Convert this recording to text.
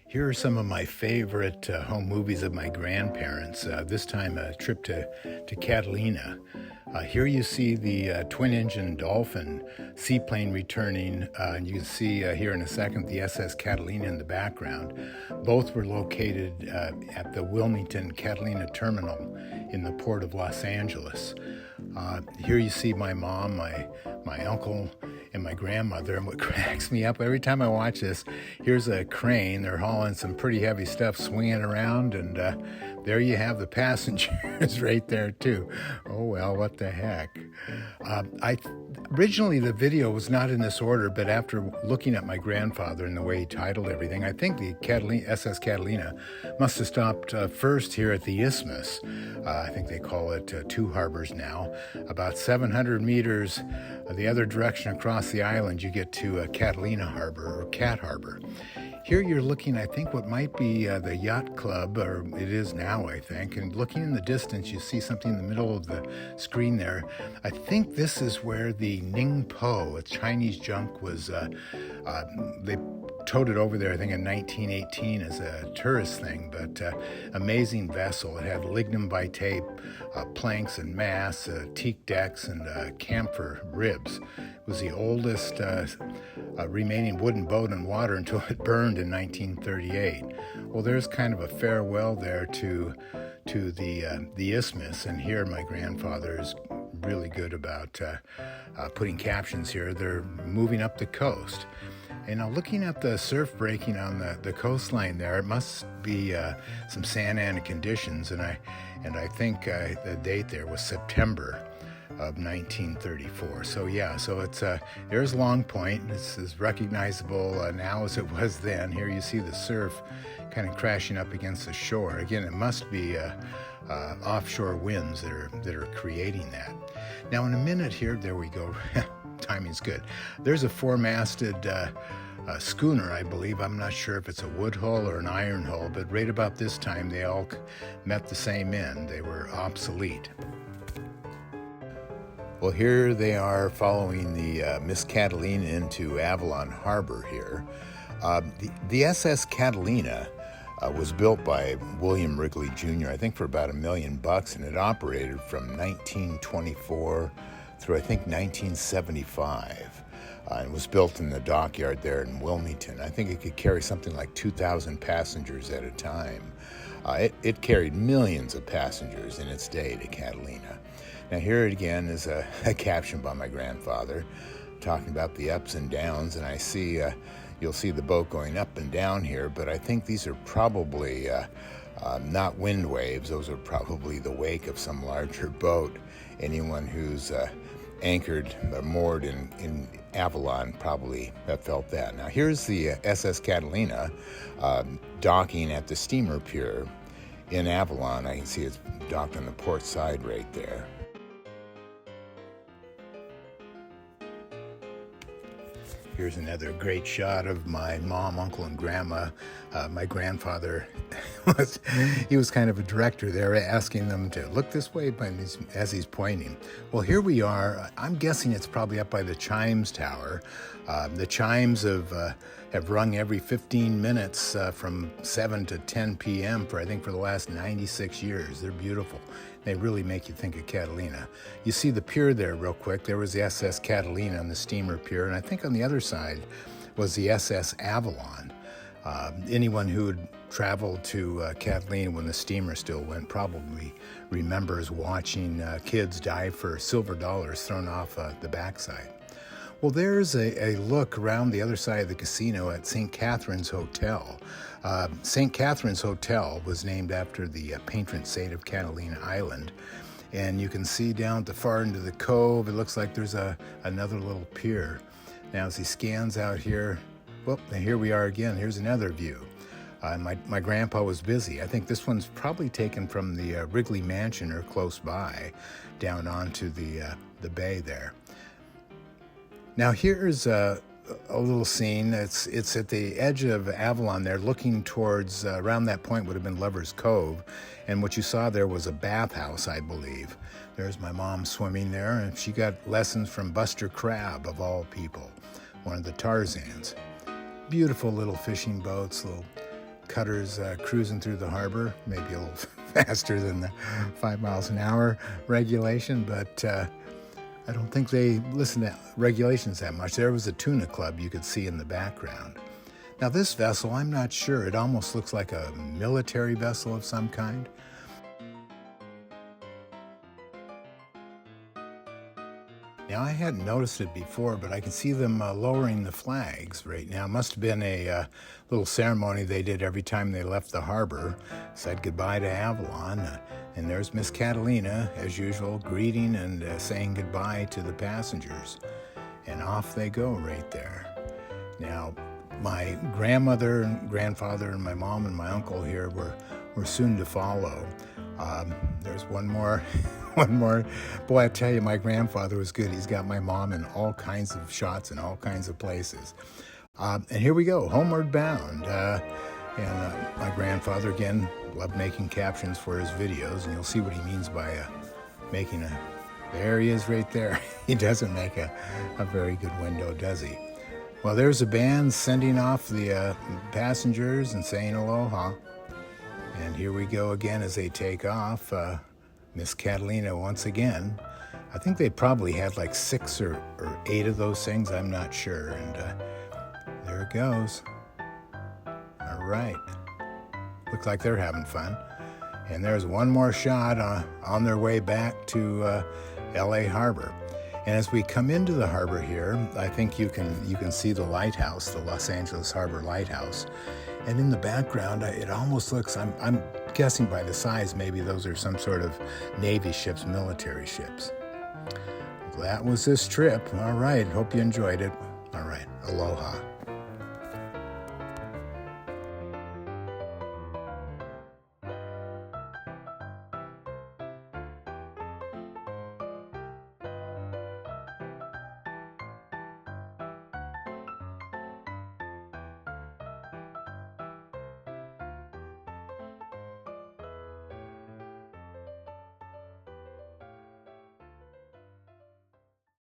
Here are some of my favorite home movies of my grandparents. This time a trip to Catalina. Here you see the twin-engine Dolphin seaplane returning, and you can see here in a second the SS Catalina in the background. Both were located at the Wilmington Catalina Terminal in the port of Los Angeles. Here you see my mom, my uncle, and my grandmother. And what cracks me up every time I watch this, here's a crane. They're hauling some pretty heavy stuff, swinging around, and there you have the passengers right there too. Oh well, what the heck. Originally the video was not in this order, but after looking at my grandfather and the way he titled everything, I think the SS Catalina must have stopped first here at the Isthmus. I think they call it Two Harbors now. About 700 meters the other direction across the island, you get to Catalina Harbor, or Cat Harbor. Here you're looking, I think, what might be the yacht club, or it is now, I think. And looking in the distance, you see something in the middle of the screen there. I think this is where the Ningpo, a Chinese junk, was, they towed it over there, I think, in 1918 as a tourist thing, but amazing vessel. It had lignum vitae planks and masts, teak decks, and camphor ribs. It was the oldest remaining wooden boat in water until it burned in 1938. Well, there's kind of a farewell there to the Isthmus, and here my grandfather is really good about putting captions here. They're moving up the coast. And now looking at the surf breaking on the coastline there, it must be some Santa Ana conditions, and I think the date there was September of 1934. So yeah, so it's there's Long Point. It's as recognizable now as it was then. Here you see the surf kind of crashing up against the shore. Again, it must be offshore winds that are creating that. Now in a minute here, there we go. Timing's good. There's a four-masted schooner, I believe. I'm not sure if it's a wood hull or an iron hull, but right about this time they all met the same end. They were obsolete. Well, here they are following the Miss Catalina into Avalon Harbor here. The SS Catalina was built by William Wrigley Jr., I think for about $1 million, and it operated from 1924 through, I think, 1975. It was built in the dockyard there in Wilmington. I think it could carry something like 2,000 passengers at a time. It carried millions of passengers in its day to Catalina. Now here again is a caption by my grandfather talking about the ups and downs, and I see, you'll see the boat going up and down here, but I think these are probably not wind waves. Those are probably the wake of some larger boat. Anyone who's anchored or moored in Avalon probably felt that. Now here's the SS Catalina docking at the steamer pier in Avalon. I can see it's docked on the port side right there. Here's another great shot of my mom, uncle, and grandma. My grandfather he was kind of a director there, asking them to look this way as he's pointing. Well, here we are. I'm guessing it's probably up by the Chimes Tower. The chimes have rung every 15 minutes from 7 to 10 p.m. for the last 96 years. They're beautiful. They really make you think of Catalina. You see the pier there real quick. There was the SS Catalina on the steamer pier, and I think on the other side was the SS Avalon. Anyone who had traveled to Catalina when the steamer still went probably remembers watching kids dive for silver dollars thrown off the backside. Well, there's a look around the other side of the casino at St. Catherine's Hotel. St. Catherine's Hotel was named after the patron saint of Catalina Island. And you can see down at the far end of the cove, it looks like there's another little pier. Now as he scans out here, well, here we are again. Here's another view. My grandpa was busy. I think this one's probably taken from the Wrigley Mansion or close by down onto the bay there. Now here's a little scene. It's at the edge of Avalon there, looking towards, around that point would have been Lover's Cove, and what you saw there was a bathhouse, I believe. There's my mom swimming there, and she got lessons from Buster Crabbe, of all people, one of the Tarzans. Beautiful little fishing boats, little cutters cruising through the harbor, maybe a little faster than the 5 miles an hour regulation, but I don't think they listen to regulations that much. There was a tuna club you could see in the background. Now this vessel, I'm not sure. It almost looks like a military vessel of some kind. Now, I hadn't noticed it before, but I can see them lowering the flags right now. It must have been a little ceremony they did every time they left the harbor, said goodbye to Avalon. And there's Miss Catalina, as usual, greeting and saying goodbye to the passengers. And off they go right there. Now, my grandmother and grandfather and my mom and my uncle here were soon to follow. There's one more. Boy, I tell you, my grandfather was good. He's got my mom in all kinds of shots in all kinds of places. And here we go, homeward bound. My grandfather, again, loved making captions for his videos, and you'll see what he means by making a... There he is right there. He doesn't make a very good window, does he? Well, there's a band sending off the passengers and saying aloha. And here we go again as they take off. Miss Catalina once again. I think they probably had like 6 or 8 of those things. I'm not sure. And there it goes. All right. Looks like they're having fun. And there's one more shot on their way back to LA Harbor. And as we come into the harbor here, I think you can see the lighthouse, the Los Angeles Harbor Lighthouse. And in the background, it almost looks, I'm guessing by the size, maybe those are some sort of Navy ships, military ships. That was this trip. All right, hope you enjoyed it. All right, aloha.